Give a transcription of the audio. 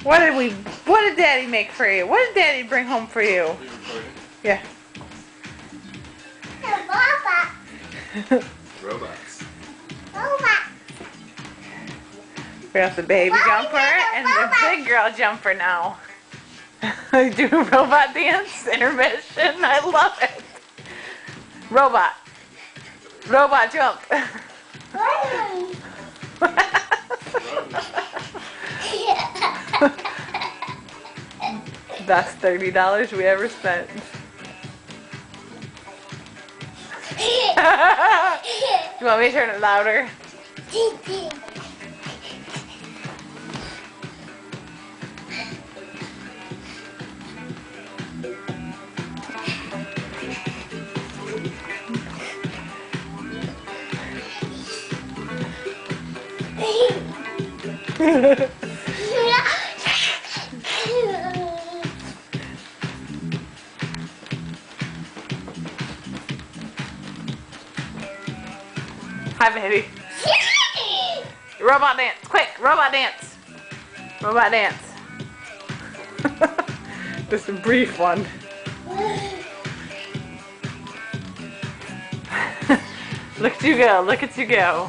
What did Daddy make for you? What did Daddy bring home for you? Yeah. Robots. We have the baby jumper and the big girl jumper now. Do robot dance intermission. I love it. Robot. Robot jump. Best $30 we ever spent. You want me to turn it louder? Hi, baby. Robot dance. Quick, robot dance. Robot dance. Just a brief one. Look at you go. Look at you go.